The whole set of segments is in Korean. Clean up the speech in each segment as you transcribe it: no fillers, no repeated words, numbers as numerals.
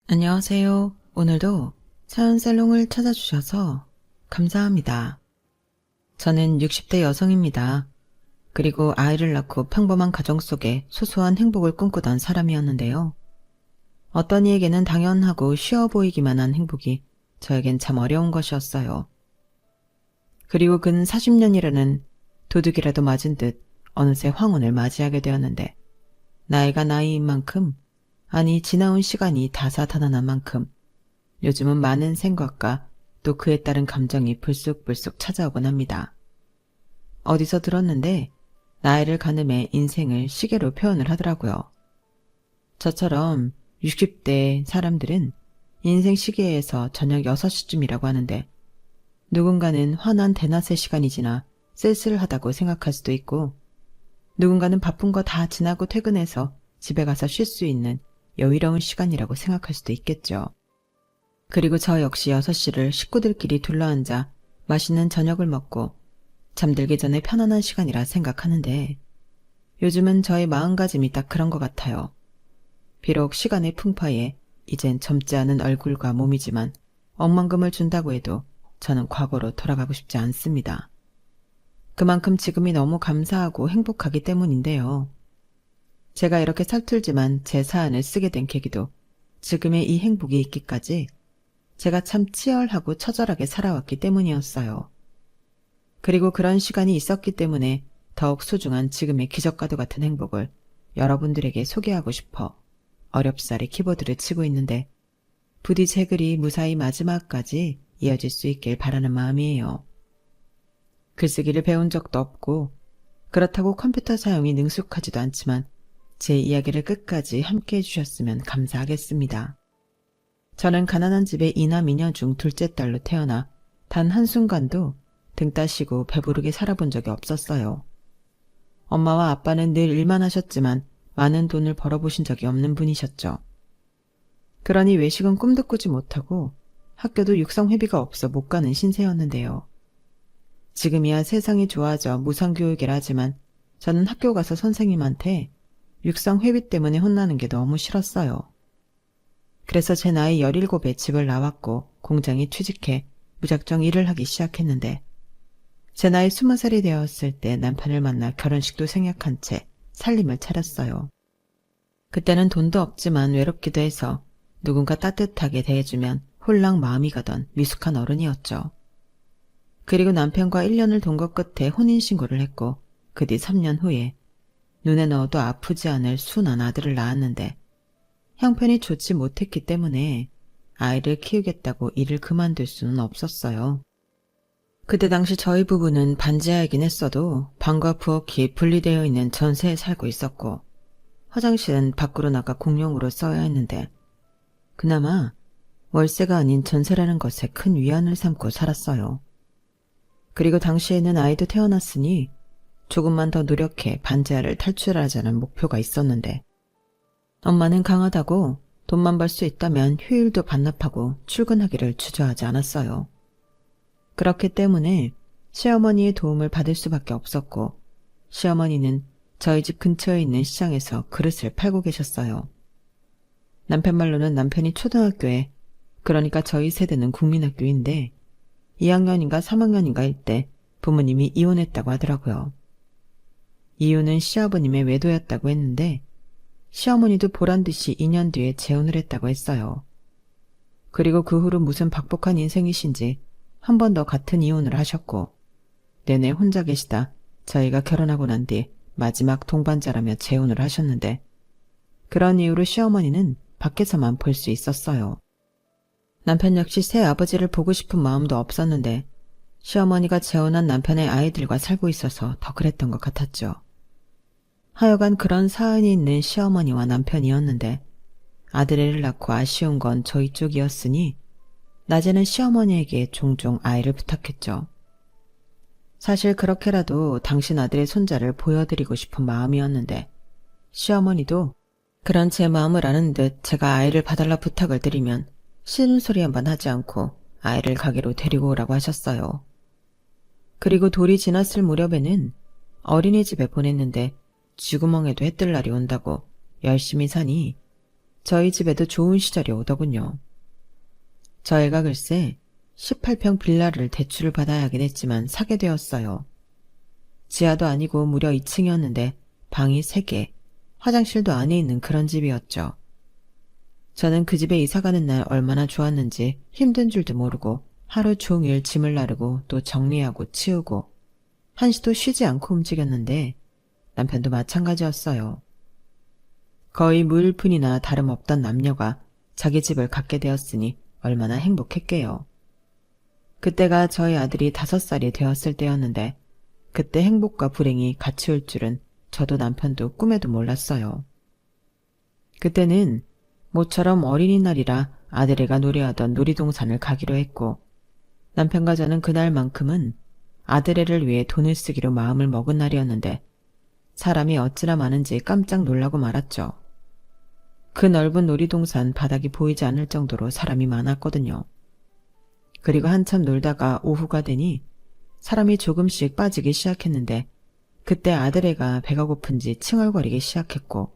안녕하세요. 오늘도 사연살롱을 찾아주셔서 감사합니다. 저는 60대 여성입니다. 그리고 아이를 낳고 평범한 가정 속에 소소한 행복을 꿈꾸던 사람이었는데요. 어떤 이에게는 당연하고 쉬워 보이기만 한 행복이 저에겐 참 어려운 것이었어요. 그리고 근 40년이라는 도둑이라도 맞은 듯 어느새 황혼을 맞이하게 되었는데, 나이가 나이인 만큼, 아니 지나온 시간이 다사다난한 만큼 요즘은 많은 생각과 또 그에 따른 감정이 불쑥불쑥 찾아오곤 합니다. 어디서 들었는데 나이를 가늠해 인생을 시계로 표현을 하더라고요. 저처럼 60대 사람들은 인생 시계에서 저녁 6시쯤이라고 하는데, 누군가는 환한 대낮의 시간이 지나 쓸쓸하다고 생각할 수도 있고, 누군가는 바쁜 거 다 지나고 퇴근해서 집에 가서 쉴 수 있는 여유로운 시간이라고 생각할 수도 있겠죠. 그리고 저 역시 6시를 식구들끼리 둘러앉아 맛있는 저녁을 먹고 잠들기 전에 편안한 시간이라 생각하는데, 요즘은 저의 마음가짐이 딱 그런 것 같아요. 비록 시간의 풍파에 이젠 젊지 않은 얼굴과 몸이지만 억만금을 준다고 해도 저는 과거로 돌아가고 싶지 않습니다. 그만큼 지금이 너무 감사하고 행복하기 때문인데요. 제가 이렇게 서툴지만 제 사안을 쓰게 된 계기도 지금의 이 행복이 있기까지 제가 참 치열하고 처절하게 살아왔기 때문이었어요. 그리고 그런 시간이 있었기 때문에 더욱 소중한 지금의 기적과도 같은 행복을 여러분들에게 소개하고 싶어 어렵사리 키보드를 치고 있는데, 부디 제 글이 무사히 마지막까지 이어질 수 있길 바라는 마음이에요. 글쓰기를 배운 적도 없고 그렇다고 컴퓨터 사용이 능숙하지도 않지만 제 이야기를 끝까지 함께 해주셨으면 감사하겠습니다. 저는 가난한 집의 이남 이녀 중 둘째 딸로 태어나 단 한순간도 등 따시고 배부르게 살아본 적이 없었어요. 엄마와 아빠는 늘 일만 하셨지만 많은 돈을 벌어보신 적이 없는 분이셨죠. 그러니 외식은 꿈도 꾸지 못하고 학교도 육성회비가 없어 못 가는 신세였는데요. 지금이야 세상이 좋아져 무상교육이라 하지만 저는 학교 가서 선생님한테 육성회비 때문에 혼나는 게 너무 싫었어요. 그래서 제 나이 17에 집을 나왔고 공장에 취직해 무작정 일을 하기 시작했는데, 제 나이 20살이 되었을 때 남편을 만나 결혼식도 생략한 채 살림을 차렸어요. 그때는 돈도 없지만 외롭기도 해서 누군가 따뜻하게 대해주면 홀랑 마음이 가던 미숙한 어른이었죠. 그리고 남편과 1년을 돈 것 끝에 혼인신고를 했고, 그 뒤 3년 후에 눈에 넣어도 아프지 않을 순한 아들을 낳았는데, 형편이 좋지 못했기 때문에 아이를 키우겠다고 일을 그만둘 수는 없었어요. 그때 당시 저희 부부는 반지하이긴 했어도 방과 부엌이 분리되어 있는 전세에 살고 있었고, 화장실은 밖으로 나가 공용으로 써야 했는데, 그나마 월세가 아닌 전세라는 것에 큰 위안을 삼고 살았어요. 그리고 당시에는 아이도 태어났으니 조금만 더 노력해 반지하를 탈출하자는 목표가 있었는데, 엄마는 강하다고 돈만 벌 수 있다면 휴일도 반납하고 출근하기를 주저하지 않았어요. 그렇기 때문에 시어머니의 도움을 받을 수밖에 없었고, 시어머니는 저희 집 근처에 있는 시장에서 그릇을 팔고 계셨어요. 남편 말로는 남편이 초등학교에, 그러니까 저희 세대는 국민학교인데 2학년인가 3학년인가일 때 부모님이 이혼했다고 하더라고요. 이유는 시아버님의 외도였다고 했는데, 시어머니도 보란듯이 2년 뒤에 재혼을 했다고 했어요. 그리고 그 후로 무슨 박복한 인생이신지 한 번 더 같은 이혼을 하셨고, 내내 혼자 계시다 저희가 결혼하고 난 뒤 마지막 동반자라며 재혼을 하셨는데, 그런 이유로 시어머니는 밖에서만 볼 수 있었어요. 남편 역시 새 아버지를 보고 싶은 마음도 없었는데, 시어머니가 재혼한 남편의 아이들과 살고 있어서 더 그랬던 것 같았죠. 하여간 그런 사연이 있는 시어머니와 남편이었는데, 아들애를 낳고 아쉬운 건 저희 쪽이었으니 낮에는 시어머니에게 종종 아이를 부탁했죠. 사실 그렇게라도 당신 아들의 손자를 보여드리고 싶은 마음이었는데, 시어머니도 그런 제 마음을 아는 듯 제가 아이를 봐달라 부탁을 드리면 싫은 소리 한번 하지 않고 아이를 가게로 데리고 오라고 하셨어요. 그리고 돌이 지났을 무렵에는 어린이집에 보냈는데 쥐구멍에도 해뜰 날이 온다고 열심히 사니 저희 집에도 좋은 시절이 오더군요. 저희가 글쎄 18평 빌라를 대출을 받아야 하긴 했지만 사게 되었어요. 지하도 아니고 무려 2층이었는데 방이 3개, 화장실도 안에 있는 그런 집이었죠. 저는 그 집에 이사가는 날 얼마나 좋았는지 힘든 줄도 모르고 하루 종일 짐을 나르고 또 정리하고 치우고 한시도 쉬지 않고 움직였는데 남편도 마찬가지였어요. 거의 무일푼이나 다름없던 남녀가 자기 집을 갖게 되었으니 얼마나 행복했게요. 그때가 저희 아들이 5살이 되었을 때였는데 그때 행복과 불행이 같이 올 줄은 저도 남편도 꿈에도 몰랐어요. 그때는 모처럼 어린이날이라 아들애가 놀이하던 놀이동산을 가기로 했고 남편과 저는 그날만큼은 아들애를 위해 돈을 쓰기로 마음을 먹은 날이었는데 사람이 어찌나 많은지 깜짝 놀라고 말았죠. 그 넓은 놀이동산 바닥이 보이지 않을 정도로 사람이 많았거든요. 그리고 한참 놀다가 오후가 되니 사람이 조금씩 빠지기 시작했는데 그때 아들애가 배가 고픈지 칭얼거리기 시작했고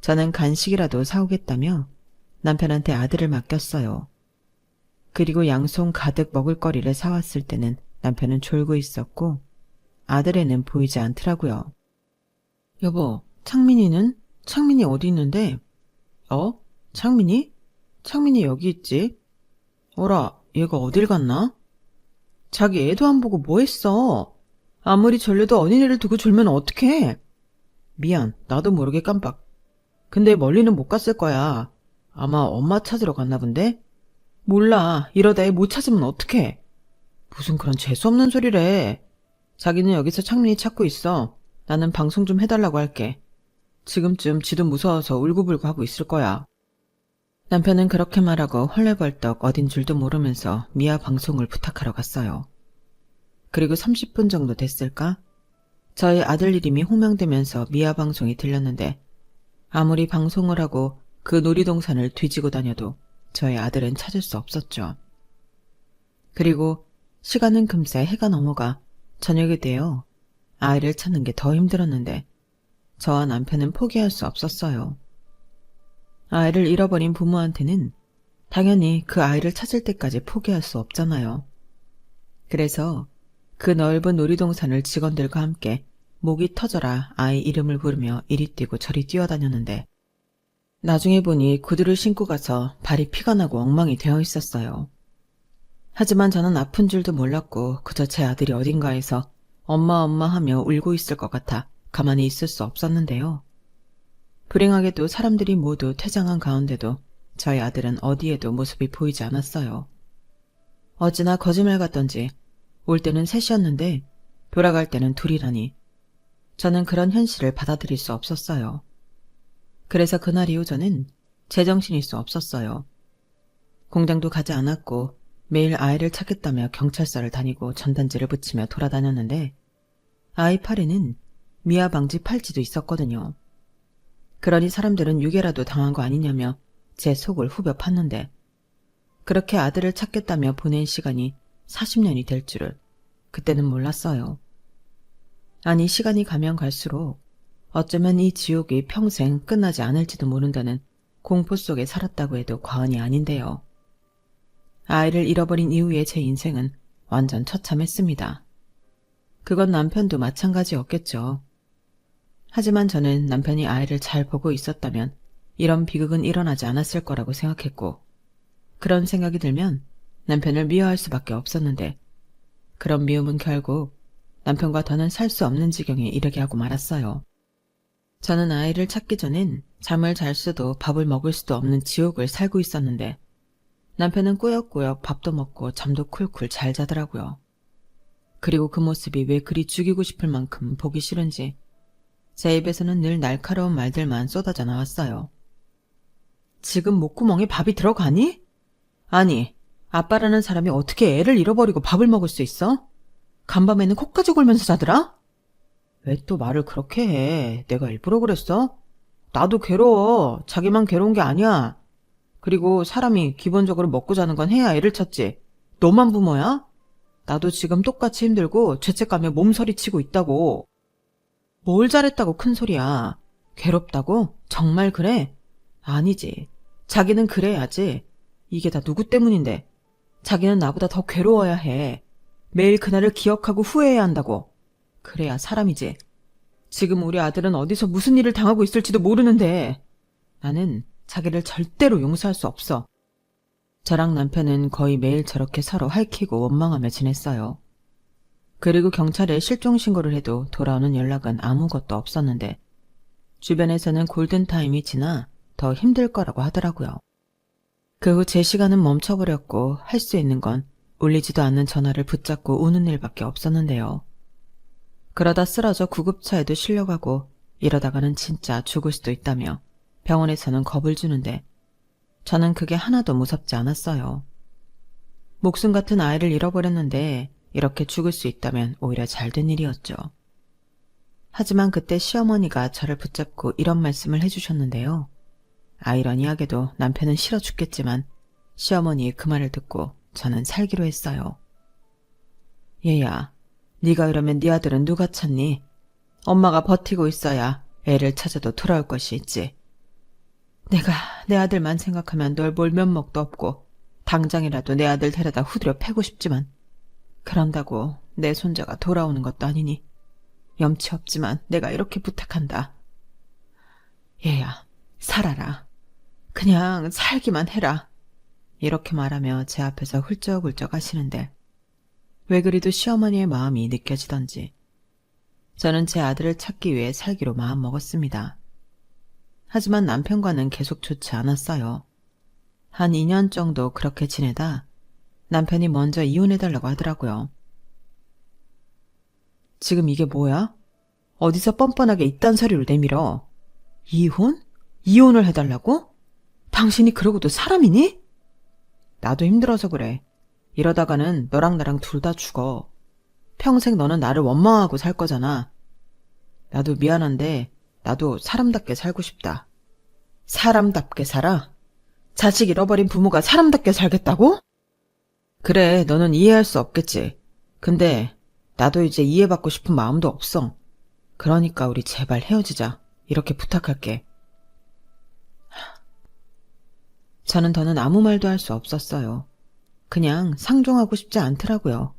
저는 간식이라도 사오겠다며 남편한테 아들을 맡겼어요. 그리고 양손 가득 먹을거리를 사왔을 때는 남편은 졸고 있었고 아들애는 보이지 않더라고요. 여보, 창민이는? 창민이 어디 있는데? 창민이? 창민이 여기 있지. 어라, 얘가 어딜 갔나? 자기 애도 안 보고 뭐 했어? 아무리 졸려도 어린애를 두고 졸면 어떡해? 미안, 나도 모르게 깜빡. 근데 멀리는 못 갔을 거야. 아마 엄마 찾으러 갔나 본데? 몰라, 이러다 애 못 찾으면 어떡해? 무슨 그런 재수없는 소리래. 자기는 여기서 창민이 찾고 있어. 나는 방송 좀 해달라고 할게. 지금쯤 지도 무서워서 울고불고 하고 있을 거야. 남편은 그렇게 말하고 헐레벌떡 어딘 줄도 모르면서 미아 방송을 부탁하러 갔어요. 그리고 30분 정도 됐을까? 저희 아들 이름이 호명되면서 미아 방송이 들렸는데 아무리 방송을 하고 그 놀이동산을 뒤지고 다녀도 저희 아들은 찾을 수 없었죠. 그리고 시간은 금세 해가 넘어가 저녁이 되어 아이를 찾는 게 더 힘들었는데 저와 남편은 포기할 수 없었어요. 아이를 잃어버린 부모한테는 당연히 그 아이를 찾을 때까지 포기할 수 없잖아요. 그래서 그 넓은 놀이동산을 직원들과 함께 목이 터져라 아이 이름을 부르며 이리 뛰고 저리 뛰어다녔는데 나중에 보니 구두를 신고 가서 발이 피가 나고 엉망이 되어 있었어요. 하지만 저는 아픈 줄도 몰랐고 그저 제 아들이 어딘가에서 엄마 엄마 하며 울고 있을 것 같아 가만히 있을 수 없었는데요. 불행하게도 사람들이 모두 퇴장한 가운데도 저희 아들은 어디에도 모습이 보이지 않았어요. 어찌나 거짓말 같던지 올 때는 셋이었는데 돌아갈 때는 둘이라니 저는 그런 현실을 받아들일 수 없었어요. 그래서 그날 이후 저는 제정신일 수 없었어요. 공장도 가지 않았고 매일 아이를 찾겠다며 경찰서를 다니고 전단지를 붙이며 돌아다녔는데 아이 팔에는 미아 방지 팔찌도 있었거든요. 그러니 사람들은 유괴라도 당한 거 아니냐며 제 속을 후벼 팠는데 그렇게 아들을 찾겠다며 보낸 시간이 40년이 될 줄을 그때는 몰랐어요. 아니 시간이 가면 갈수록 어쩌면 이 지옥이 평생 끝나지 않을지도 모른다는 공포 속에 살았다고 해도 과언이 아닌데요. 아이를 잃어버린 이후의 제 인생은 완전 처참했습니다. 그건 남편도 마찬가지였겠죠. 하지만 저는 남편이 아이를 잘 보고 있었다면 이런 비극은 일어나지 않았을 거라고 생각했고 그런 생각이 들면 남편을 미워할 수밖에 없었는데 그런 미움은 결국 남편과 더는 살 수 없는 지경에 이르게 하고 말았어요. 저는 아이를 찾기 전엔 잠을 잘 수도 밥을 먹을 수도 없는 지옥을 살고 있었는데 남편은 꾸역꾸역 밥도 먹고 잠도 쿨쿨 잘 자더라고요. 그리고 그 모습이 왜 그리 죽이고 싶을 만큼 보기 싫은지 제 입에서는 늘 날카로운 말들만 쏟아져 나왔어요. 지금 목구멍에 밥이 들어가니? 아니, 아빠라는 사람이 어떻게 애를 잃어버리고 밥을 먹을 수 있어? 간밤에는 코까지 골면서 자더라? 왜 또 말을 그렇게 해? 내가 일부러 그랬어? 나도 괴로워. 자기만 괴로운 게 아니야. 그리고 사람이 기본적으로 먹고 자는 건 해야 애를 찾지. 너만 부모야? 나도 지금 똑같이 힘들고 죄책감에 몸서리치고 있다고. 뭘 잘했다고 큰 소리야. 괴롭다고? 정말 그래? 아니지. 자기는 그래야지. 이게 다 누구 때문인데. 자기는 나보다 더 괴로워야 해. 매일 그날을 기억하고 후회해야 한다고. 그래야 사람이지. 지금 우리 아들은 어디서 무슨 일을 당하고 있을지도 모르는데 나는 자기를 절대로 용서할 수 없어. 저랑 남편은 거의 매일 저렇게 서로 핥히고 원망하며 지냈어요. 그리고 경찰에 실종 신고를 해도 돌아오는 연락은 아무것도 없었는데 주변에서는 골든타임이 지나 더 힘들 거라고 하더라고요. 그 후 제 시간은 멈춰버렸고 할 수 있는 건 울리지도 않는 전화를 붙잡고 우는 일밖에 없었는데요. 그러다 쓰러져 구급차에도 실려가고 이러다가는 진짜 죽을 수도 있다며 병원에서는 겁을 주는데 저는 그게 하나도 무섭지 않았어요. 목숨 같은 아이를 잃어버렸는데 이렇게 죽을 수 있다면 오히려 잘된 일이었죠. 하지만 그때 시어머니가 저를 붙잡고 이런 말씀을 해주셨는데요. 아이러니하게도 남편은 싫어 죽겠지만 시어머니의 그 말을 듣고 저는 살기로 했어요. 얘야, 네가 이러면 네 아들은 누가 찾니? 엄마가 버티고 있어야 애를 찾아도 돌아올 것이 있지. 내가 내 아들만 생각하면 널 볼 면목도 없고 당장이라도 내 아들 데려다 후드려 패고 싶지만 그런다고 내 손자가 돌아오는 것도 아니니 염치 없지만 내가 이렇게 부탁한다. 얘야, 살아라. 그냥 살기만 해라. 이렇게 말하며 제 앞에서 훌쩍훌쩍 하시는데 왜 그리도 시어머니의 마음이 느껴지던지 저는 제 아들을 찾기 위해 살기로 마음먹었습니다. 하지만 남편과는 계속 좋지 않았어요. 한 2년 정도 그렇게 지내다 남편이 먼저 이혼해달라고 하더라고요. 지금 이게 뭐야? 어디서 뻔뻔하게 이딴 소리를 내밀어. 이혼? 이혼을 해달라고? 당신이 그러고도 사람이니? 나도 힘들어서 그래. 이러다가는 너랑 나랑 둘 다 죽어. 평생 너는 나를 원망하고 살 거잖아. 나도 미안한데 나도 사람답게 살고 싶다. 사람답게 살아? 자식 잃어버린 부모가 사람답게 살겠다고? 그래, 너는 이해할 수 없겠지. 근데 나도 이제 이해받고 싶은 마음도 없어. 그러니까 우리 제발 헤어지자. 이렇게 부탁할게. 저는 더는 아무 말도 할 수 없었어요. 그냥 상종하고 싶지 않더라고요.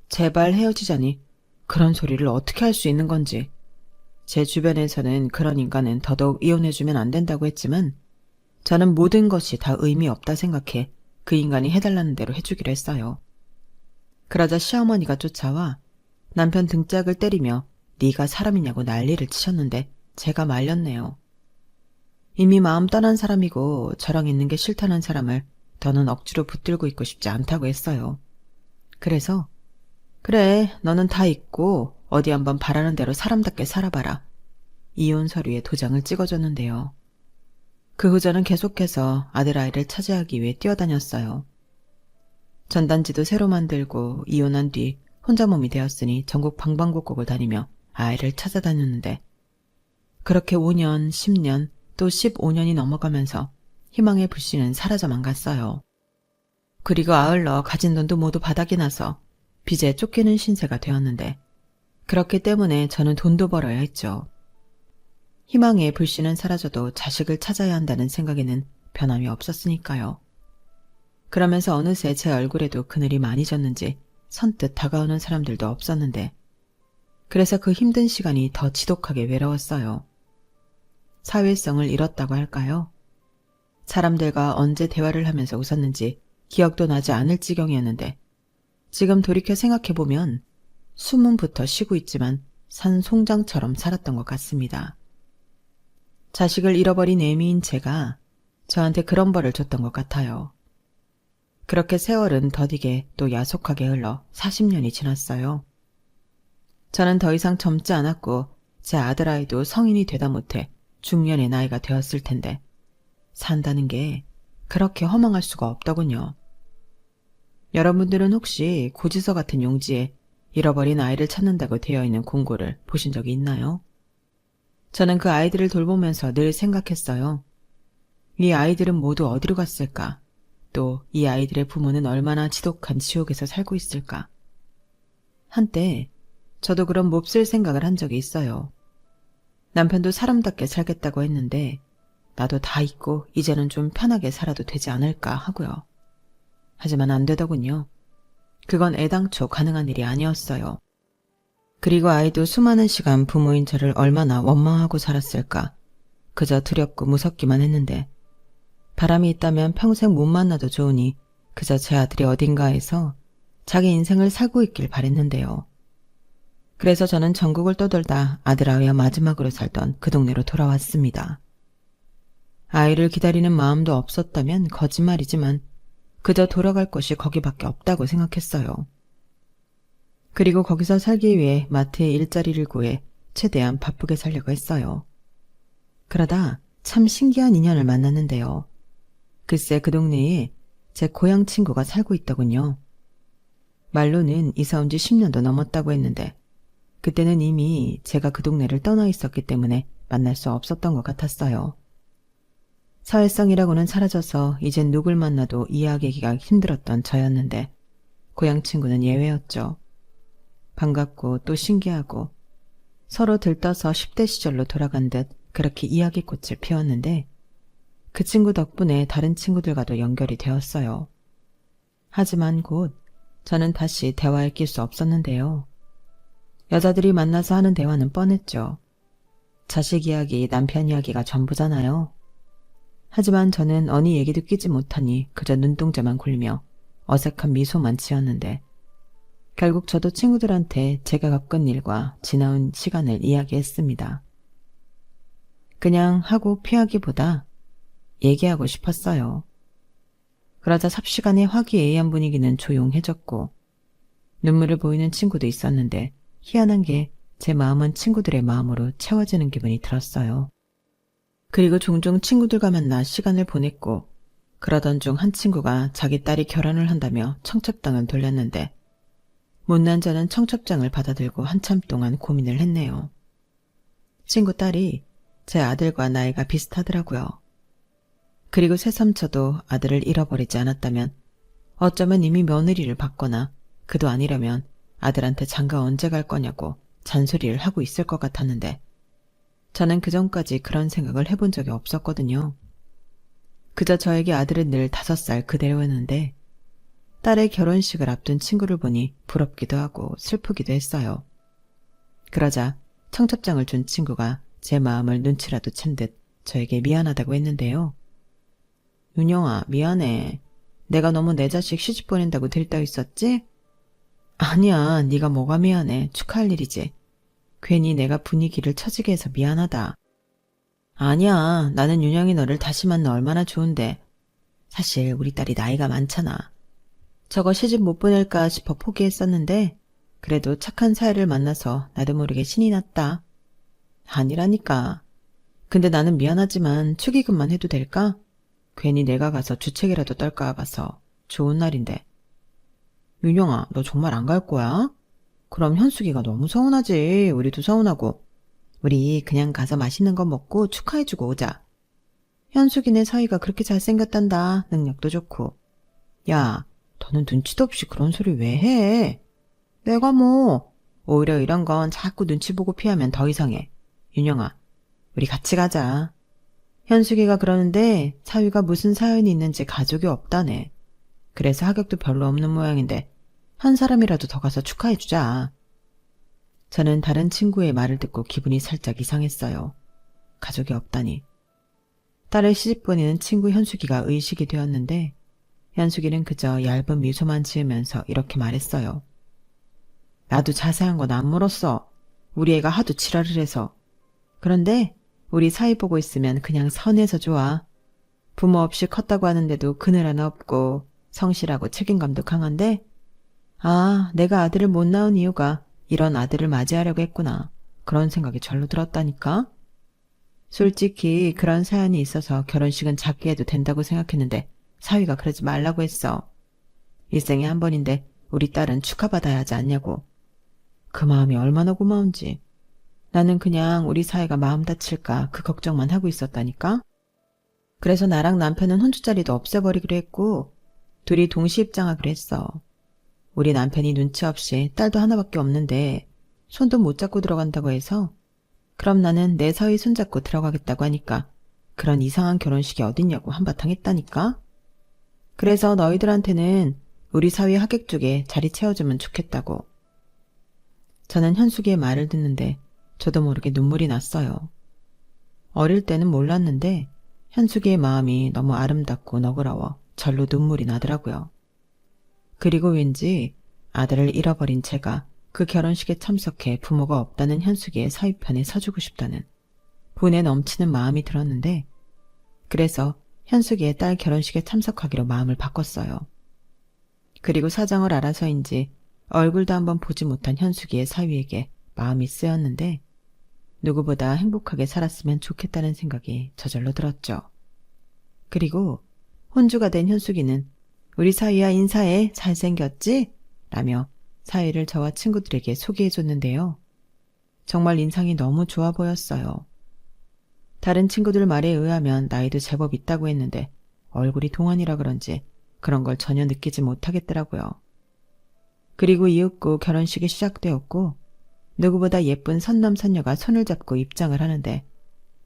제발 헤어지자니 그런 소리를 어떻게 할 수 있는 건지. 제 주변에서는 그런 인간은 더더욱 이혼해주면 안 된다고 했지만 저는 모든 것이 다 의미 없다 생각해 그 인간이 해달라는 대로 해주기로 했어요. 그러자 시어머니가 쫓아와 남편 등짝을 때리며 네가 사람이냐고 난리를 치셨는데 제가 말렸네요. 이미 마음 떠난 사람이고 저랑 있는 게 싫다는 사람을 더는 억지로 붙들고 있고 싶지 않다고 했어요. 그래서 그래, 너는 다 있고 어디 한번 바라는 대로 사람답게 살아봐라. 이혼 서류에 도장을 찍어줬는데요. 그 후 저는 계속해서 아들아이를 차지하기 위해 뛰어다녔어요. 전단지도 새로 만들고 이혼한 뒤 혼자 몸이 되었으니 전국 방방곡곡을 다니며 아이를 찾아다녔는데 그렇게 5년, 10년, 또 15년이 넘어가면서 희망의 불씨는 사라져만 갔어요. 그리고 아흘러 가진 돈도 모두 바닥이 나서 빚에 쫓기는 신세가 되었는데 그렇기 때문에 저는 돈도 벌어야 했죠. 희망의 불씨는 사라져도 자식을 찾아야 한다는 생각에는 변함이 없었으니까요. 그러면서 어느새 제 얼굴에도 그늘이 많이 졌는지 선뜻 다가오는 사람들도 없었는데 그래서 그 힘든 시간이 더 지독하게 외로웠어요. 사회성을 잃었다고 할까요? 사람들과 언제 대화를 하면서 웃었는지 기억도 나지 않을 지경이었는데 지금 돌이켜 생각해보면 숨은부터 쉬고 있지만 산 송장처럼 살았던 것 같습니다. 자식을 잃어버린 애미인 제가 저한테 그런 벌을 줬던 것 같아요. 그렇게 세월은 더디게 또 야속하게 흘러 40년이 지났어요. 저는 더 이상 젊지 않았고 제 아들아이도 성인이 되다 못해 중년의 나이가 되었을 텐데 산다는 게 그렇게 허망할 수가 없더군요. 여러분들은 혹시 고지서 같은 용지에 잃어버린 아이를 찾는다고 되어 있는 공고를 보신 적이 있나요? 저는 그 아이들을 돌보면서 늘 생각했어요. 이 아이들은 모두 어디로 갔을까? 또 이 아이들의 부모는 얼마나 지독한 지옥에서 살고 있을까? 한때 저도 그런 몹쓸 생각을 한 적이 있어요. 남편도 사람답게 살겠다고 했는데 나도 다 잊고 이제는 좀 편하게 살아도 되지 않을까 하고요. 하지만 안 되더군요. 그건 애당초 가능한 일이 아니었어요. 그리고 아이도 수많은 시간 부모인 저를 얼마나 원망하고 살았을까. 그저 두렵고 무섭기만 했는데 바람이 있다면 평생 못 만나도 좋으니 그저 제 아들이 어딘가에서 자기 인생을 살고 있길 바랬는데요. 그래서 저는 전국을 떠돌다 아들아이와 마지막으로 살던 그 동네로 돌아왔습니다. 아이를 기다리는 마음도 없었다면 거짓말이지만 그저 돌아갈 곳이 거기밖에 없다고 생각했어요. 그리고 거기서 살기 위해 마트에 일자리를 구해 최대한 바쁘게 살려고 했어요. 그러다 참 신기한 인연을 만났는데요. 글쎄 그 동네에 제 고향 친구가 살고 있더군요. 말로는 이사 온 지 10년도 넘었다고 했는데 그때는 이미 제가 그 동네를 떠나 있었기 때문에 만날 수 없었던 것 같았어요. 사회성이라고는 사라져서 이젠 누굴 만나도 이야기하기가 힘들었던 저였는데 고향 친구는 예외였죠. 반갑고 또 신기하고 서로 들떠서 10대 시절로 돌아간 듯 그렇게 이야기꽃을 피웠는데 그 친구 덕분에 다른 친구들과도 연결이 되었어요. 하지만 곧 저는 다시 대화에 낄 수 없었는데요. 여자들이 만나서 하는 대화는 뻔했죠. 자식 이야기, 남편 이야기가 전부잖아요. 하지만 저는 어느 얘기도 끼지 못하니 그저 눈동자만 굴리며 어색한 미소만 지었는데 결국 저도 친구들한테 제가 겪은 일과 지나온 시간을 이야기했습니다. 그냥 하고 피하기보다 얘기하고 싶었어요. 그러자 삽시간에 화기애애한 분위기는 조용해졌고 눈물을 보이는 친구도 있었는데 희한한 게 제 마음은 친구들의 마음으로 채워지는 기분이 들었어요. 그리고 종종 친구들과 만나 시간을 보냈고 그러던 중 한 친구가 자기 딸이 결혼을 한다며 청첩장을 돌렸는데 못난 저는 청첩장을 받아들고 한참 동안 고민을 했네요. 친구 딸이 제 아들과 나이가 비슷하더라고요. 그리고 새삼쳐도 아들을 잃어버리지 않았다면 어쩌면 이미 며느리를 받거나 그도 아니라면 아들한테 장가 언제 갈 거냐고 잔소리를 하고 있을 것 같았는데 저는 그전까지 그런 생각을 해본 적이 없었거든요. 그저 저에게 아들은 늘 5살 그대로였는데 딸의 결혼식을 앞둔 친구를 보니 부럽기도 하고 슬프기도 했어요. 그러자 청첩장을 준 친구가 제 마음을 눈치라도 챈 듯 저에게 미안하다고 했는데요. 윤영아, 미안해. 내가 너무 내 자식 시집 보낸다고 들떠 있었지? 아니야, 네가 뭐가 미안해. 축하할 일이지. 괜히 내가 분위기를 처지게 해서 미안하다. 아니야, 나는 윤영이 너를 다시 만나 얼마나 좋은데. 사실 우리 딸이 나이가 많잖아. 저거 시집 못 보낼까 싶어 포기했었는데 그래도 착한 사이를 만나서 나도 모르게 신이 났다. 아니라니까. 근데 나는 미안하지만 축의금만 해도 될까? 괜히 내가 가서 주책이라도 떨까 봐서. 좋은 날인데. 윤영아, 너 정말 안 갈 거야? 그럼 현숙이가 너무 서운하지. 우리도 서운하고. 우리 그냥 가서 맛있는 거 먹고 축하해주고 오자. 현숙이네 사이가 그렇게 잘생겼단다. 능력도 좋고. 야, 너는 눈치도 없이 그런 소리 왜 해? 내가 뭐. 오히려 이런 건 자꾸 눈치 보고 피하면 더 이상해. 윤영아, 우리 같이 가자. 현숙이가 그러는데 사위가 무슨 사연이 있는지 가족이 없다네. 그래서 하격도 별로 없는 모양인데 한 사람이라도 더 가서 축하해주자. 저는 다른 친구의 말을 듣고 기분이 살짝 이상했어요. 가족이 없다니. 딸을 시집 보내는 친구 현숙이가 의식이 되었는데 현숙이는 그저 얇은 미소만 지으면서 이렇게 말했어요. 나도 자세한 건 안 물었어. 우리 애가 하도 지랄을 해서. 그런데 우리 사이 보고 있으면 그냥 선해서 좋아. 부모 없이 컸다고 하는데도 그늘 하나 없고 성실하고 책임감도 강한데 아, 내가 아들을 못 낳은 이유가 이런 아들을 맞이하려고 했구나. 그런 생각이 절로 들었다니까. 솔직히 그런 사연이 있어서 결혼식은 작게 해도 된다고 생각했는데 사위가 그러지 말라고 했어. 일생에 한 번인데 우리 딸은 축하받아야 하지 않냐고. 그 마음이 얼마나 고마운지. 나는 그냥 우리 사이가 마음 다칠까 그 걱정만 하고 있었다니까. 그래서 나랑 남편은 혼주자리도 없애버리기로 했고 둘이 동시 입장하기로 했어. 우리 남편이 눈치 없이 딸도 하나밖에 없는데 손도 못 잡고 들어간다고 해서 그럼 나는 내 사위 손잡고 들어가겠다고 하니까 그런 이상한 결혼식이 어딨냐고 한바탕 했다니까? 그래서 너희들한테는 우리 사위 하객 쪽에 자리 채워주면 좋겠다고. 저는 현숙이의 말을 듣는데 저도 모르게 눈물이 났어요. 어릴 때는 몰랐는데 현숙이의 마음이 너무 아름답고 너그러워 절로 눈물이 나더라고요. 그리고 왠지 아들을 잃어버린 제가 그 결혼식에 참석해 부모가 없다는 현숙이의 사위 편에 서주고 싶다는 분에 넘치는 마음이 들었는데, 그래서 현숙이의 딸 결혼식에 참석하기로 마음을 바꿨어요. 그리고 사정을 알아서인지 얼굴도 한번 보지 못한 현숙이의 사위에게 마음이 쓰였는데, 누구보다 행복하게 살았으면 좋겠다는 생각이 저절로 들었죠. 그리고 혼주가 된 현숙이는 우리 사위야 인사해, 잘생겼지? 라며 사위를 저와 친구들에게 소개해줬는데요. 정말 인상이 너무 좋아 보였어요. 다른 친구들 말에 의하면 나이도 제법 있다고 했는데 얼굴이 동안이라 그런지 그런 걸 전혀 느끼지 못하겠더라고요. 그리고 이윽고 결혼식이 시작되었고 누구보다 예쁜 선남선녀가 손을 잡고 입장을 하는데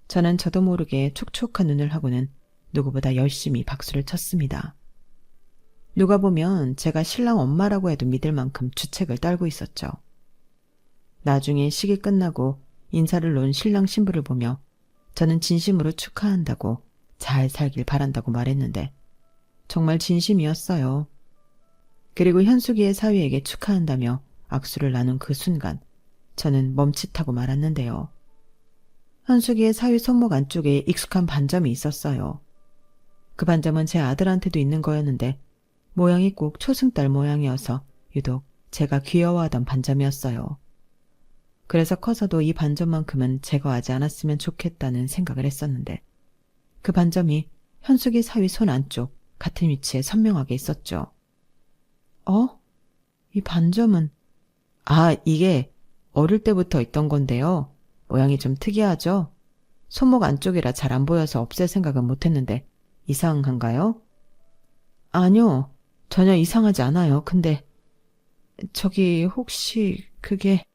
저는 저도 모르게 촉촉한 눈을 하고는 누구보다 열심히 박수를 쳤습니다. 누가 보면 제가 신랑 엄마라고 해도 믿을 만큼 주책을 떨고 있었죠. 나중에 식이 끝나고 인사를 놓은 신랑 신부를 보며 저는 진심으로 축하한다고 잘 살길 바란다고 말했는데 정말 진심이었어요. 그리고 현숙이의 사위에게 축하한다며 악수를 나눈 그 순간 저는 멈칫하고 말았는데요. 현숙이의 사위 손목 안쪽에 익숙한 반점이 있었어요. 그 반점은 제 아들한테도 있는 거였는데 모양이 꼭 초승달 모양이어서 유독 제가 귀여워하던 반점이었어요. 그래서 커서도 이 반점만큼은 제거하지 않았으면 좋겠다는 생각을 했었는데 그 반점이 현숙이 사위 손 안쪽 같은 위치에 선명하게 있었죠. 이 반점은... 이게 어릴 때부터 있던 건데요. 모양이 좀 특이하죠? 손목 안쪽이라 잘 안 보여서 없앨 생각은 못했는데 이상한가요? 아니요. 전혀 이상하지 않아요. 근데 저기 혹시 그게...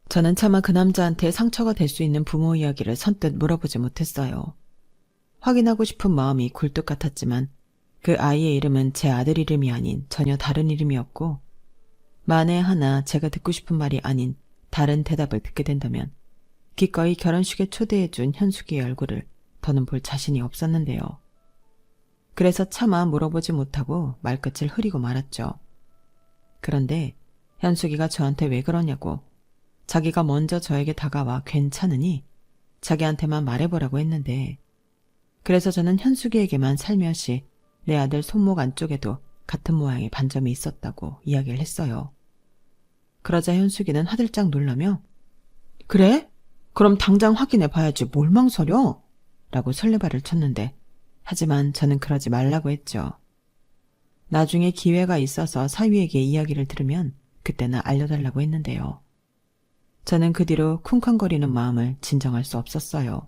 저는 차마 그 남자한테 상처가 될 수 있는 부모 이야기를 선뜻 물어보지 못했어요. 확인하고 싶은 마음이 굴뚝 같았지만 그 아이의 이름은 제 아들 이름이 아닌 전혀 다른 이름이었고 만에 하나 제가 듣고 싶은 말이 아닌 다른 대답을 듣게 된다면 기꺼이 결혼식에 초대해준 현숙이의 얼굴을 더는 볼 자신이 없었는데요. 그래서 차마 물어보지 못하고 말끝을 흐리고 말았죠. 그런데 현숙이가 저한테 왜 그러냐고 자기가 먼저 저에게 다가와 괜찮으니 자기한테만 말해보라고 했는데 그래서 저는 현숙이에게만 살며시 내 아들 손목 안쪽에도 같은 모양의 반점이 있었다고 이야기를 했어요. 그러자 현숙이는 화들짝 놀라며 그래? 그럼 당장 확인해 봐야지 뭘 망설여? 라고 설레발을 쳤는데 하지만 저는 그러지 말라고 했죠. 나중에 기회가 있어서 사위에게 이야기를 들으면 그때나 알려달라고 했는데요. 저는 그 뒤로 쿵쾅거리는 마음을 진정할 수 없었어요.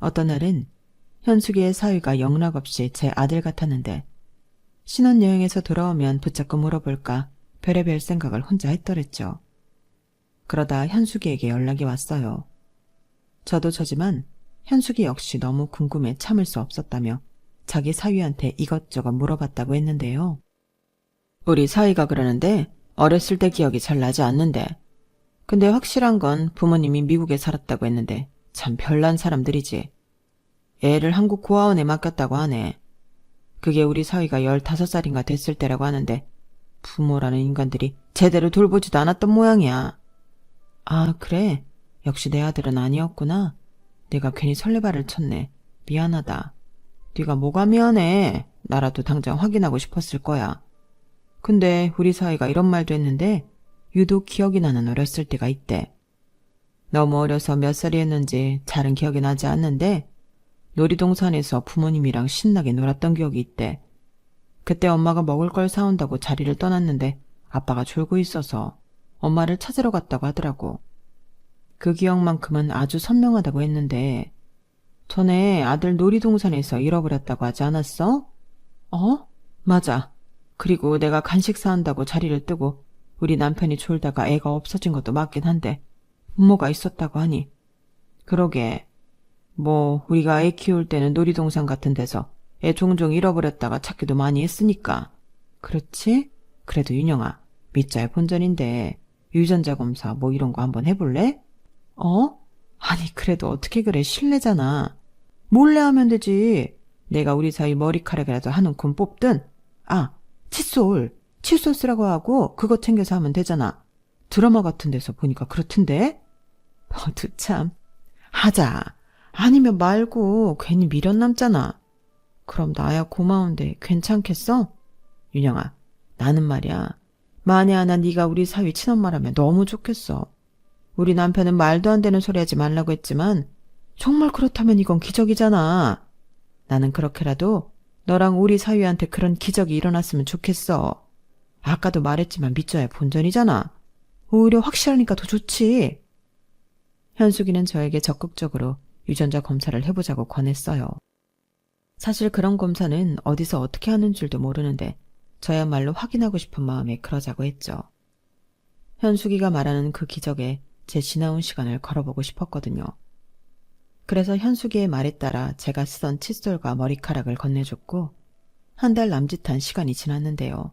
어떤 날은 현숙이의 사위가 영락없이 제 아들 같았는데 신혼여행에서 돌아오면 붙잡고 물어볼까 별의별 생각을 혼자 했더랬죠. 그러다 현숙이에게 연락이 왔어요. 저도 저지만 현숙이 역시 너무 궁금해 참을 수 없었다며 자기 사위한테 이것저것 물어봤다고 했는데요. 우리 사위가 그러는데 어렸을 때 기억이 잘 나지 않는데 근데 확실한 건 부모님이 미국에 살았다고 했는데 참 별난 사람들이지. 애를 한국 고아원에 맡겼다고 하네. 그게 우리 사위가 15살인가 됐을 때라고 하는데 부모라는 인간들이 제대로 돌보지도 않았던 모양이야. 그래? 역시 내 아들은 아니었구나. 내가 괜히 설레발을 쳤네. 미안하다. 네가 뭐가 미안해. 나라도 당장 확인하고 싶었을 거야. 근데 우리 사위가 이런 말도 했는데 유독 기억이 나는 어렸을 때가 있대. 너무 어려서 몇 살이었는지 잘은 기억이 나지 않는데 놀이동산에서 부모님이랑 신나게 놀았던 기억이 있대. 그때 엄마가 먹을 걸 사온다고 자리를 떠났는데 아빠가 졸고 있어서 엄마를 찾으러 갔다고 하더라고. 그 기억만큼은 아주 선명하다고 했는데 전에 아들 놀이동산에서 잃어버렸다고 하지 않았어? 맞아. 그리고 내가 간식 사온다고 자리를 뜨고 우리 남편이 졸다가 애가 없어진 것도 맞긴 한데 부모가 있었다고 하니 그러게 뭐 우리가 애 키울 때는 놀이동산 같은 데서 애 종종 잃어버렸다가 찾기도 많이 했으니까. 그렇지? 그래도 윤영아, 밑자의 본전인데 유전자 검사 뭐 이런 거 한번 해볼래? 어? 아니 그래도 어떻게 그래, 실례잖아. 몰래 하면 되지. 내가 우리 사이 머리카락이라도 한 움큼 뽑든. 아, 칫솔 쓰라고 하고 그거 챙겨서 하면 되잖아. 드라마 같은 데서 보니까 그렇던데. 너도 참. 하자. 아니면 말고 괜히 미련 남잖아. 그럼 나야 고마운데 괜찮겠어? 윤영아, 나는 말이야, 만에 하나 네가 우리 사위 친엄마라면 너무 좋겠어. 우리 남편은 말도 안 되는 소리 하지 말라고 했지만 정말 그렇다면 이건 기적이잖아. 나는 그렇게라도 너랑 우리 사위한테 그런 기적이 일어났으면 좋겠어. 아까도 말했지만 밑져야 본전이잖아. 오히려 확실하니까 더 좋지. 현숙이는 저에게 적극적으로 유전자 검사를 해보자고 권했어요. 사실 그런 검사는 어디서 어떻게 하는 줄도 모르는데 저야말로 확인하고 싶은 마음에 그러자고 했죠. 현숙이가 말하는 그 기적에 제 지나온 시간을 걸어보고 싶었거든요. 그래서 현숙이의 말에 따라 제가 쓰던 칫솔과 머리카락을 건네줬고 한 달 남짓한 시간이 지났는데요.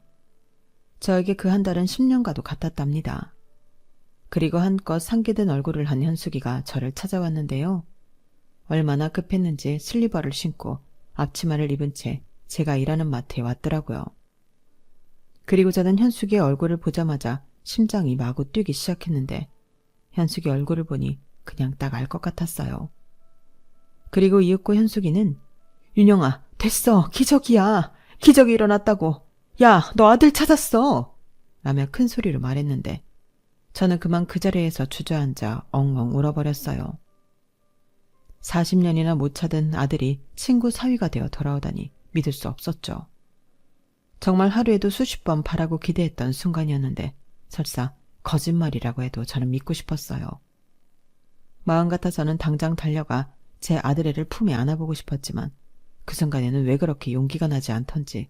저에게 그 한 달은 10년과도 같았답니다. 그리고 한껏 상기된 얼굴을 한 현숙이가 저를 찾아왔는데요. 얼마나 급했는지 슬리퍼를 신고 앞치마를 입은 채 제가 일하는 마트에 왔더라고요. 그리고 저는 현숙이의 얼굴을 보자마자 심장이 마구 뛰기 시작했는데 현숙이 얼굴을 보니 그냥 딱 알 것 같았어요. 그리고 이윽고 현숙이는 윤영아, 됐어. 기적이야. 기적이 일어났다고. 야, 너 아들 찾았어. 라며 큰 소리로 말했는데 저는 그만 그 자리에서 주저앉아 엉엉 울어버렸어요. 40년이나 못 찾은 아들이 친구 사위가 되어 돌아오다니 믿을 수 없었죠. 정말 하루에도 수십 번 바라고 기대했던 순간이었는데 설사 거짓말이라고 해도 저는 믿고 싶었어요. 마음 같아서는 당장 달려가 제 아들애를 품에 안아보고 싶었지만 그 순간에는 왜 그렇게 용기가 나지 않던지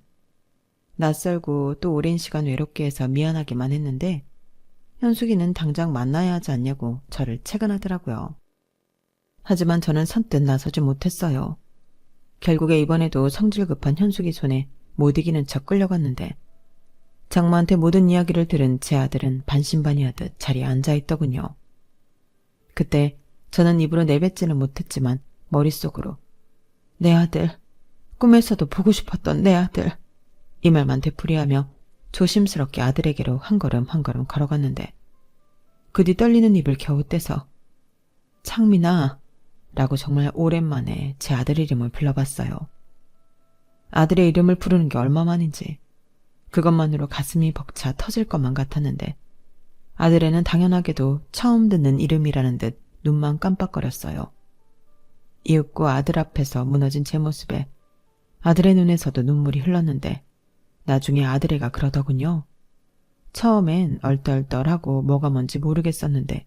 낯설고 또 오랜 시간 외롭게 해서 미안하기만 했는데 현숙이는 당장 만나야 하지 않냐고 저를 채근하더라고요. 하지만 저는 선뜻 나서지 못했어요. 결국에 이번에도 성질 급한 현숙이 손에 못 이기는 척 끌려갔는데 장모한테 모든 이야기를 들은 제 아들은 반신반의하듯 자리에 앉아있더군요. 그때 저는 입으로 내뱉지는 못했지만 머릿속으로 내 아들, 꿈에서도 보고 싶었던 내 아들, 이 말만 되풀이하며 조심스럽게 아들에게로 한 걸음 한 걸음 걸어갔는데 그 뒤 떨리는 입을 겨우 떼서 창민아 라고 정말 오랜만에 제 아들 이름을 불러봤어요. 아들의 이름을 부르는 게 얼마만인지 그것만으로 가슴이 벅차 터질 것만 같았는데 아들애는 당연하게도 처음 듣는 이름이라는 듯 눈만 깜빡거렸어요. 이윽고 아들 앞에서 무너진 제 모습에 아들의 눈에서도 눈물이 흘렀는데 나중에 아들애가 그러더군요. 처음엔 얼떨떨하고 뭐가 뭔지 모르겠었는데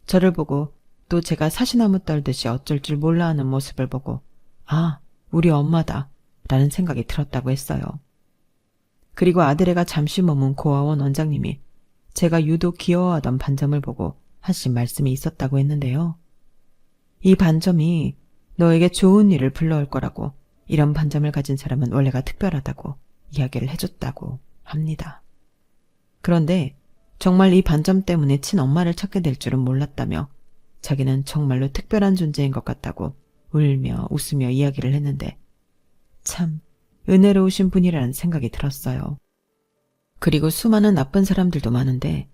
저를 보고 또 제가 사시나무 떨듯이 어쩔 줄 몰라 하는 모습을 보고 아, 우리 엄마다 라는 생각이 들었다고 했어요. 그리고 아들애가 잠시 머문 고아원 원장님이 제가 유독 귀여워하던 반점을 보고 하신 말씀이 있었다고 했는데요. 이 반점이 너에게 좋은 일을 불러올 거라고, 이런 반점을 가진 사람은 원래가 특별하다고 이야기를 해줬다고 합니다. 그런데 정말 이 반점 때문에 친엄마를 찾게 될 줄은 몰랐다며 자기는 정말로 특별한 존재인 것 같다고 울며 웃으며 이야기를 했는데 참 은혜로우신 분이라는 생각이 들었어요. 그리고 수많은 나쁜 사람들도 많은데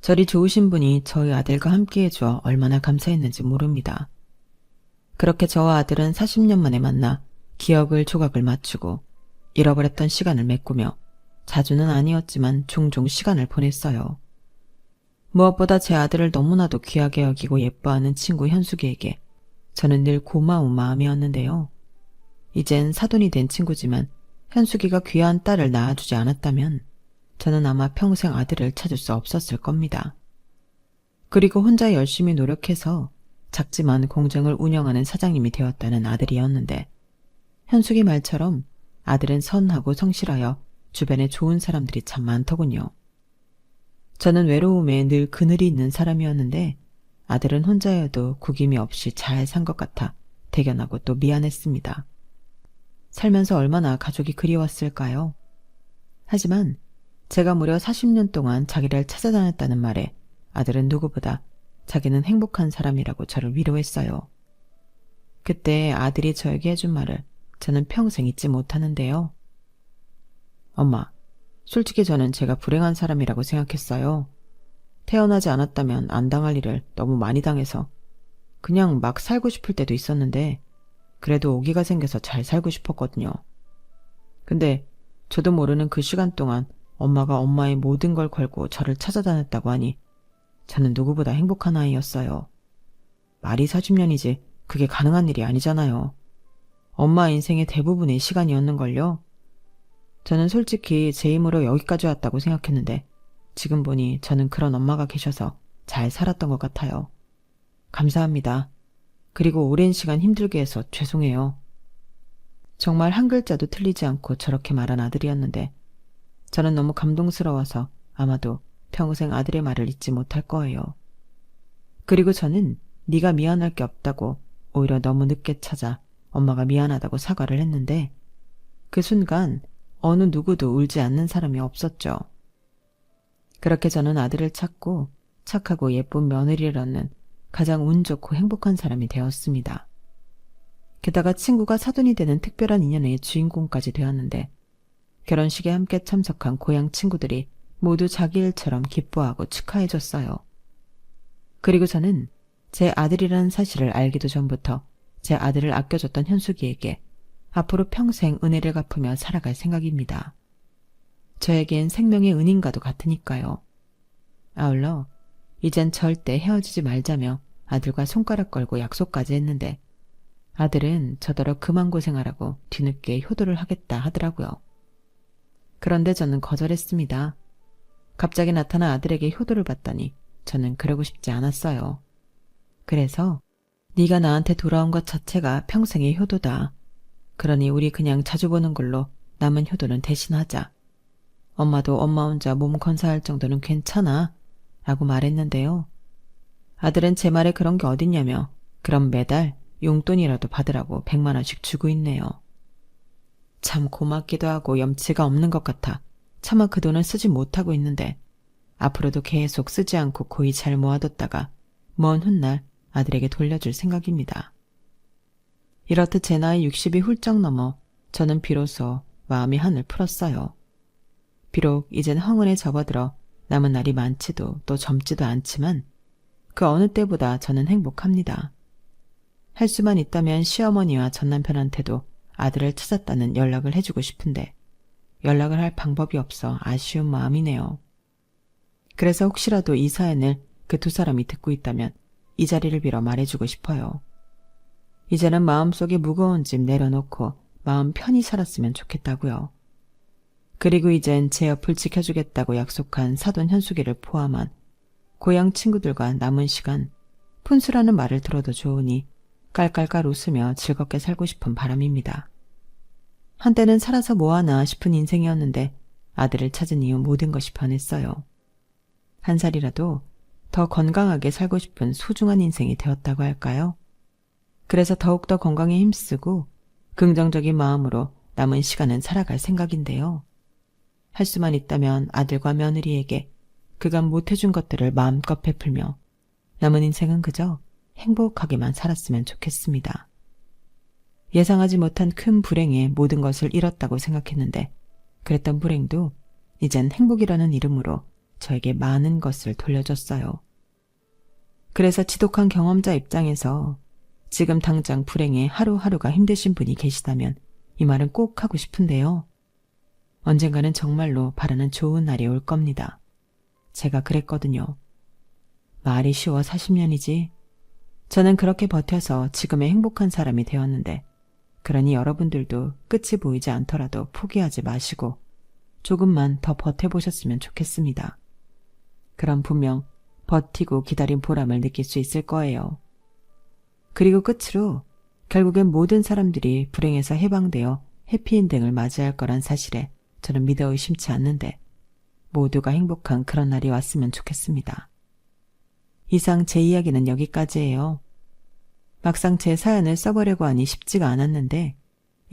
저리 좋으신 분이 저희 아들과 함께 해줘 얼마나 감사했는지 모릅니다. 그렇게 저와 아들은 40년 만에 만나 기억을 조각을 맞추고 잃어버렸던 시간을 메꾸며 자주는 아니었지만 종종 시간을 보냈어요. 무엇보다 제 아들을 너무나도 귀하게 여기고 예뻐하는 친구 현숙이에게 저는 늘 고마운 마음이었는데요. 이젠 사돈이 된 친구지만 현숙이가 귀한 딸을 낳아주지 않았다면 저는 아마 평생 아들을 찾을 수 없었을 겁니다. 그리고 혼자 열심히 노력해서 작지만 공장을 운영하는 사장님이 되었다는 아들이었는데 현숙이 말처럼 아들은 선하고 성실하여 주변에 좋은 사람들이 참 많더군요. 저는 외로움에 늘 그늘이 있는 사람이었는데 아들은 혼자여도 구김이 없이 잘 산 것 같아 대견하고 또 미안했습니다. 살면서 얼마나 가족이 그리웠을까요? 하지만 제가 무려 40년 동안 자기를 찾아다녔다는 말에 아들은 누구보다 자기는 행복한 사람이라고 저를 위로했어요. 그때 아들이 저에게 해준 말을 저는 평생 잊지 못하는데요. 엄마, 솔직히 저는 제가 불행한 사람이라고 생각했어요. 태어나지 않았다면 안 당할 일을 너무 많이 당해서 그냥 막 살고 싶을 때도 있었는데 그래도 오기가 생겨서 잘 살고 싶었거든요. 근데 저도 모르는 그 시간 동안 엄마가 엄마의 모든 걸 걸고 저를 찾아다녔다고 하니 저는 누구보다 행복한 아이였어요. 말이 40년이지 그게 가능한 일이 아니잖아요. 엄마 인생의 대부분의 시간이었는걸요. 저는 솔직히 제 힘으로 여기까지 왔다고 생각했는데 지금 보니 저는 그런 엄마가 계셔서 잘 살았던 것 같아요. 감사합니다. 그리고 오랜 시간 힘들게 해서 죄송해요. 정말 한 글자도 틀리지 않고 저렇게 말한 아들이었는데 저는 너무 감동스러워서 아마도 평생 아들의 말을 잊지 못할 거예요. 그리고 저는 네가 미안할 게 없다고 오히려 너무 늦게 찾아 엄마가 미안하다고 사과를 했는데 그 순간 어느 누구도 울지 않는 사람이 없었죠. 그렇게 저는 아들을 찾고 착하고 예쁜 며느리를 얻는 가장 운 좋고 행복한 사람이 되었습니다. 게다가 친구가 사돈이 되는 특별한 인연의 주인공까지 되었는데 결혼식에 함께 참석한 고향 친구들이 모두 자기 일처럼 기뻐하고 축하해줬어요. 그리고 저는 제 아들이라는 사실을 알기도 전부터 제 아들을 아껴줬던 현숙이에게 앞으로 평생 은혜를 갚으며 살아갈 생각입니다. 저에겐 생명의 은인과도 같으니까요. 아울러 이젠 절대 헤어지지 말자며 아들과 손가락 걸고 약속까지 했는데 아들은 저더러 그만 고생하라고 뒤늦게 효도를 하겠다 하더라고요. 그런데 저는 거절했습니다. 갑자기 나타난 아들에게 효도를 받다니 저는 그러고 싶지 않았어요. 그래서 네가 나한테 돌아온 것 자체가 평생의 효도다. 그러니 우리 그냥 자주 보는 걸로 남은 효도는 대신하자. 엄마도 엄마 혼자 몸 건사할 정도는 괜찮아 라고 말했는데요. 아들은 제 말에 그런 게 어딨냐며 그럼 매달 용돈이라도 받으라고 100만 원씩 주고 있네요. 참 고맙기도 하고 염치가 없는 것 같아 차마 그 돈을 쓰지 못하고 있는데 앞으로도 계속 쓰지 않고 고이 잘 모아뒀다가 먼 훗날 아들에게 돌려줄 생각입니다. 이렇듯 제 나이 60이 훌쩍 넘어 저는 비로소 마음이 한을 풀었어요. 비록 이젠 황혼에 접어들어 남은 날이 많지도 또 젊지도 않지만 그 어느 때보다 저는 행복합니다. 할 수만 있다면 시어머니와 전남편한테도 아들을 찾았다는 연락을 해주고 싶은데 연락을 할 방법이 없어 아쉬운 마음이네요. 그래서 혹시라도 이 사연을 그 두 사람이 듣고 있다면 이 자리를 빌어 말해주고 싶어요. 이제는 마음속에 무거운 짐 내려놓고 마음 편히 살았으면 좋겠다고요. 그리고 이젠 제 옆을 지켜주겠다고 약속한 사돈 현숙이를 포함한 고향 친구들과 남은 시간 푼수라는 말을 들어도 좋으니 깔깔깔 웃으며 즐겁게 살고 싶은 바람입니다. 한때는 살아서 뭐하나 싶은 인생이었는데 아들을 찾은 이후 모든 것이 변했어요. 한 살이라도 더 건강하게 살고 싶은 소중한 인생이 되었다고 할까요? 그래서 더욱더 건강에 힘쓰고 긍정적인 마음으로 남은 시간은 살아갈 생각인데요. 할 수만 있다면 아들과 며느리에게 그간 못해준 것들을 마음껏 베풀며 남은 인생은 그저 행복하게만 살았으면 좋겠습니다. 예상하지 못한 큰 불행에 모든 것을 잃었다고 생각했는데 그랬던 불행도 이젠 행복이라는 이름으로 저에게 많은 것을 돌려줬어요. 그래서 지독한 경험자 입장에서 지금 당장 불행에 하루하루가 힘드신 분이 계시다면 이 말은 꼭 하고 싶은데요. 언젠가는 정말로 바라는 좋은 날이 올 겁니다. 제가 그랬거든요. 말이 쉬워 40년이지. 저는 그렇게 버텨서 지금의 행복한 사람이 되었는데 그러니 여러분들도 끝이 보이지 않더라도 포기하지 마시고 조금만 더 버텨보셨으면 좋겠습니다. 그럼 분명 버티고 기다린 보람을 느낄 수 있을 거예요. 그리고 끝으로 결국엔 모든 사람들이 불행에서 해방되어 해피엔딩을 맞이할 거란 사실에 저는 믿어 의심치 않는데 모두가 행복한 그런 날이 왔으면 좋겠습니다. 이상 제 이야기는 여기까지예요. 막상 제 사연을 써보려고 하니 쉽지가 않았는데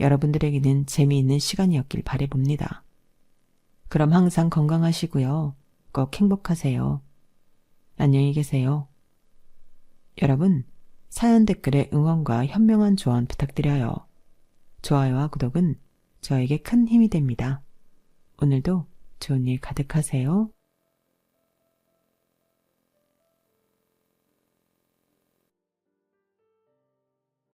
여러분들에게는 재미있는 시간이었길 바라봅니다. 그럼 항상 건강하시고요. 꼭 행복하세요. 안녕히 계세요. 여러분, 사연 댓글에 응원과 현명한 조언 부탁드려요. 좋아요와 구독은 저에게 큰 힘이 됩니다. 오늘도 좋은 일 가득하세요.